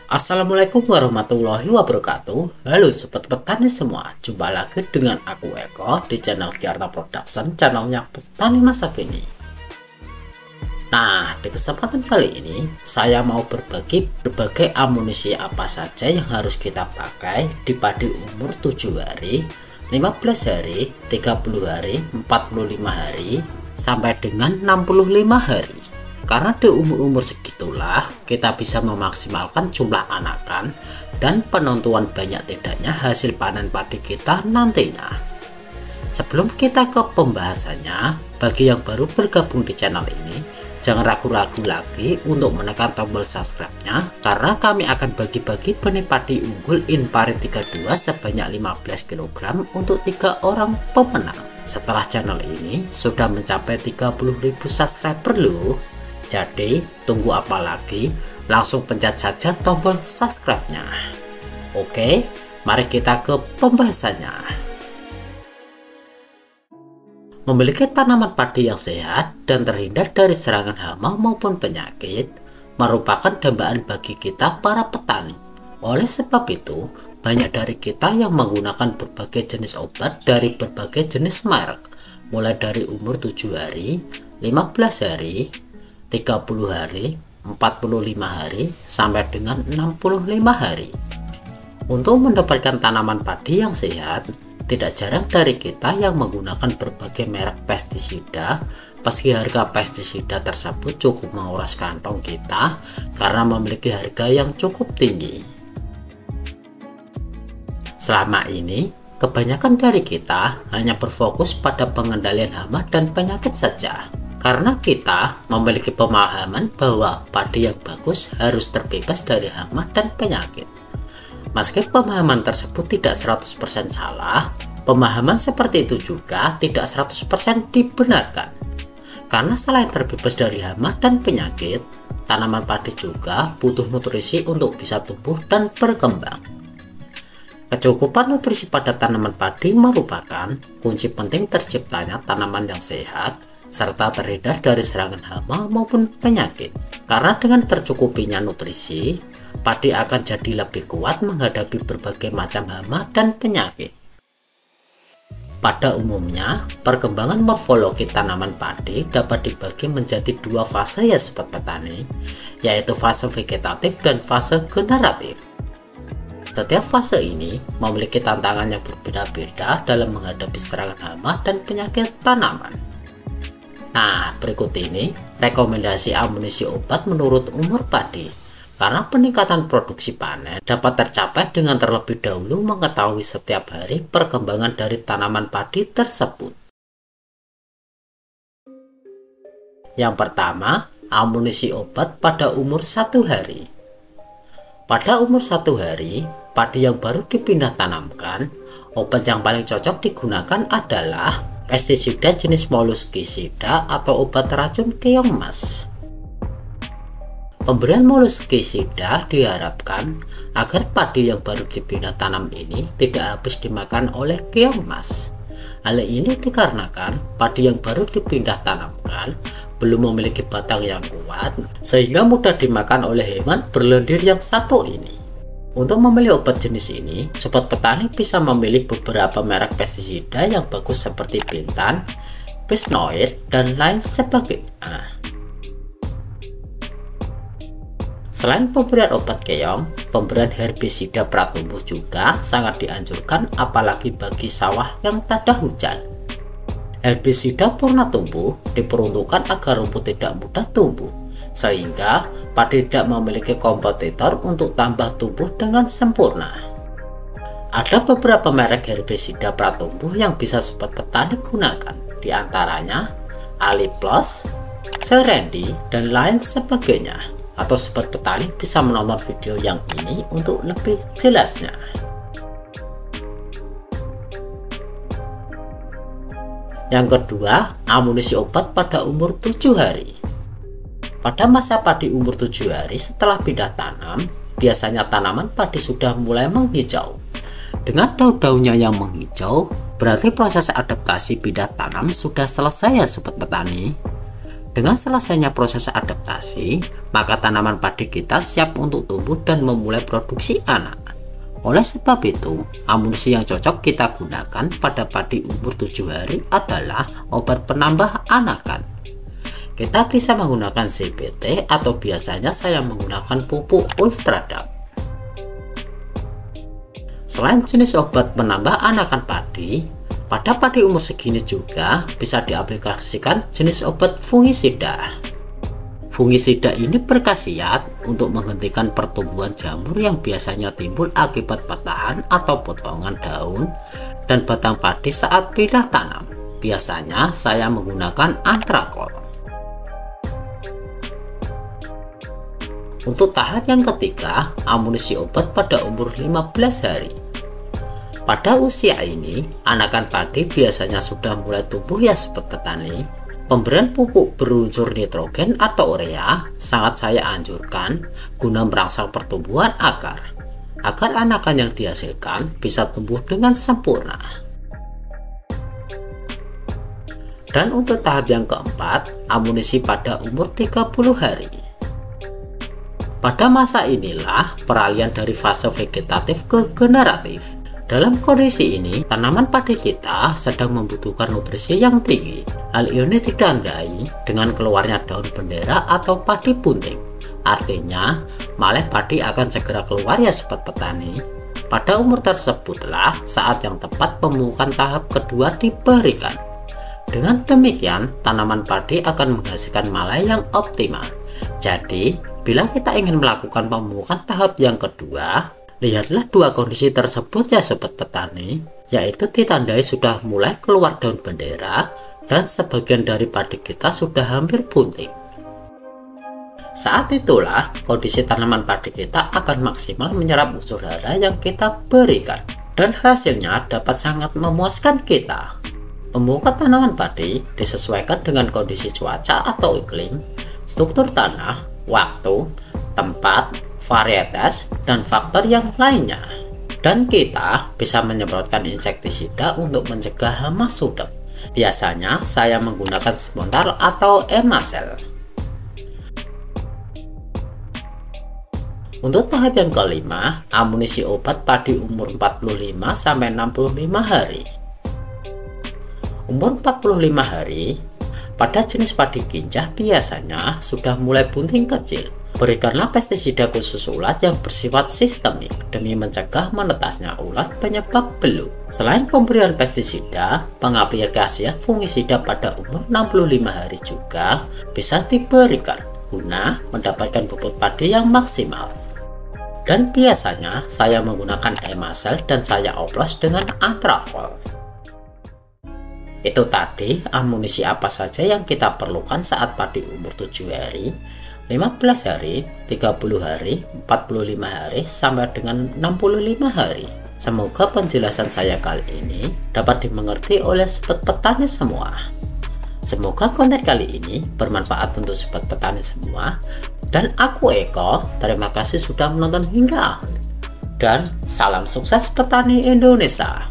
Assalamualaikum warahmatullahi wabarakatuh. Halo sobat petani semua, jumpa lagi dengan aku Eko di channel Kiarta Production, channelnya petani masa kini. Nah, di kesempatan kali ini saya mau berbagi berbagai amunisi apa saja yang harus kita pakai di padi umur 7 hari, 15 hari, 30 hari, 45 hari, sampai dengan 65 hari. Karena di umur-umur segitulah kita bisa memaksimalkan jumlah anakan dan penentuan banyak tidaknya hasil panen padi kita nantinya. Sebelum kita ke pembahasannya, bagi yang baru bergabung di channel ini, jangan ragu-ragu lagi untuk menekan tombol subscribe-nya, karena kami akan bagi-bagi benih padi unggul Inpari 32 sebanyak 15 kg untuk 3 orang pemenang. Setelah channel ini sudah mencapai 30.000 subscriber loh. Jadi tunggu apa lagi, langsung pencet saja tombol subscribe-nya. Oke, mari kita ke pembahasannya. Memiliki tanaman padi yang sehat dan terhindar dari serangan hama maupun penyakit merupakan dambaan bagi kita para petani. Oleh sebab itu, banyak dari kita yang menggunakan berbagai jenis obat dari berbagai jenis merek, mulai dari umur 7 hari, 15 hari, 30 hari, 45 hari, sampai dengan 65 hari. Untuk mendapatkan tanaman padi yang sehat, tidak jarang dari kita yang menggunakan berbagai merek pestisida, meski harga pestisida tersebut cukup menguras kantong kita karena memiliki harga yang cukup tinggi. Selama ini, kebanyakan dari kita hanya berfokus pada pengendalian hama dan penyakit saja. Karena kita memiliki pemahaman bahwa padi yang bagus harus terbebas dari hama dan penyakit. Meski pemahaman tersebut tidak 100% salah, pemahaman seperti itu juga tidak 100% dibenarkan. Karena selain terbebas dari hama dan penyakit, tanaman padi juga butuh nutrisi untuk bisa tumbuh dan berkembang. Kecukupan nutrisi pada tanaman padi merupakan kunci penting terciptanya tanaman yang sehat, serta terhindar dari serangan hama maupun penyakit. Karena dengan tercukupinya nutrisi, padi akan jadi lebih kuat menghadapi berbagai macam hama dan penyakit. Pada umumnya, perkembangan morfologi tanaman padi dapat dibagi menjadi 2 fase ya sobat petani, yaitu fase vegetatif dan fase generatif. Setiap fase ini memiliki tantangan yang berbeda-beda dalam menghadapi serangan hama dan penyakit tanaman. Nah, berikut ini rekomendasi amunisi obat menurut umur padi, karena peningkatan produksi panen dapat tercapai dengan terlebih dahulu mengetahui setiap hari perkembangan dari tanaman padi tersebut. Yang pertama, amunisi obat pada umur 1 hari. Pada umur 1 hari, padi yang baru dipindah tanamkan, obat yang paling cocok digunakan adalah pestisida jenis molluscicida atau obat racun keong emas. Pemberian molluscicida diharapkan agar padi yang baru dipindah tanam ini tidak habis dimakan oleh keong emas. Hal ini dikarenakan padi yang baru dipindah tanamkan belum memiliki batang yang kuat, sehingga mudah dimakan oleh hewan berlendir yang satu ini. Untuk memilih obat jenis ini, sobat petani bisa memilih beberapa merek pestisida yang bagus seperti Bintan, Bisnoid, dan lain sebagainya. Selain pemberian obat keong, pemberian herbisida pratumbuh juga sangat dianjurkan, apalagi bagi sawah yang tak ada hujan. Herbisida purna tumbuh diperuntukkan agar rumput tidak mudah tumbuh, sehingga padi tidak memiliki kompetitor untuk tambah tumbuh dengan sempurna. Ada beberapa merek herbisida pratumbuh yang bisa sobat petani gunakan, diantaranya Aliplus, Serendi, dan lain sebagainya. Atau sobat petani bisa menonton video yang ini untuk lebih jelasnya. Yang kedua, amunisi obat pada umur 7 hari. Pada masa padi umur 7 hari setelah pindah tanam, biasanya tanaman padi sudah mulai menghijau. Dengan daun-daunnya yang menghijau, berarti proses adaptasi pindah tanam sudah selesai ya sobat petani. Dengan selesainya proses adaptasi, maka tanaman padi kita siap untuk tumbuh dan memulai produksi anak. Oleh sebab itu, amunisi yang cocok kita gunakan pada padi umur 7 hari adalah obat penambah anakan. Kita bisa menggunakan CBT atau biasanya saya menggunakan pupuk Ultradap. Selain jenis obat penambah anakan padi, pada padi umur segini juga bisa diaplikasikan jenis obat fungisida. Fungisida ini berkhasiat untuk menghentikan pertumbuhan jamur yang biasanya timbul akibat patahan atau potongan daun dan batang padi saat pindah tanam. Biasanya saya menggunakan Antrakol. Untuk tahap yang ketiga, amunisi obat pada umur 15 hari. Pada usia ini, anakan padi biasanya sudah mulai tumbuh ya sobat petani. Pemberian pupuk berunsur nitrogen atau urea sangat saya anjurkan guna merangsang pertumbuhan akar, agar anakan yang dihasilkan bisa tumbuh dengan sempurna. Dan untuk tahap yang keempat, amunisi pada umur 30 hari. Pada masa inilah peralihan dari fase vegetatif ke generatif. Dalam kondisi ini, tanaman padi kita sedang membutuhkan nutrisi yang tinggi. Hal ini ditandai dengan keluarnya daun bendera atau padi bunting. Artinya, maleh padi akan segera keluar ya sobat petani. Pada umur tersebutlah saat yang tepat pemupukan tahap kedua diberikan. Dengan demikian, tanaman padi akan menghasilkan maleh yang optimal. Jadi, bila kita ingin melakukan pemupukan tahap yang kedua, lihatlah dua kondisi tersebut ya sobat petani, yaitu ditandai sudah mulai keluar daun bendera dan sebagian dari padi kita sudah hampir bunting. Saat itulah kondisi tanaman padi kita akan maksimal menyerap unsur hara yang kita berikan dan hasilnya dapat sangat memuaskan kita. Pemupukan tanaman padi disesuaikan dengan kondisi cuaca atau iklim, struktur tanah, waktu, tempat, varietas, dan faktor yang lainnya. Dan kita bisa menyemprotkan insektisida untuk mencegah hama sudep. Biasanya saya menggunakan Spontar atau Emacel. Untuk tahap yang kelima, amunisi obat padi umur 45-65 hari. Umur 45 hari, pada jenis padi kinjah biasanya sudah mulai bunting kecil. Berikanlah pestisida khusus ulat yang bersifat sistemik demi mencegah menetasnya ulat penyebab belut. Selain pemberian pestisida, pengaplikasian fungisida pada umur 65 hari juga bisa diberikan guna mendapatkan bobot padi yang maksimal. Dan biasanya saya menggunakan Emacel dan saya oplos dengan Antrakol. Itu tadi amunisi apa saja yang kita perlukan saat padi umur 7 hari, 15 hari, 30 hari, 45 hari, sampai dengan 65 hari. Semoga penjelasan saya kali ini dapat dimengerti oleh sobat petani semua. Semoga konten kali ini bermanfaat untuk sobat petani semua. Dan aku Eko, terima kasih sudah menonton hingga akhir. Dan salam sukses petani Indonesia.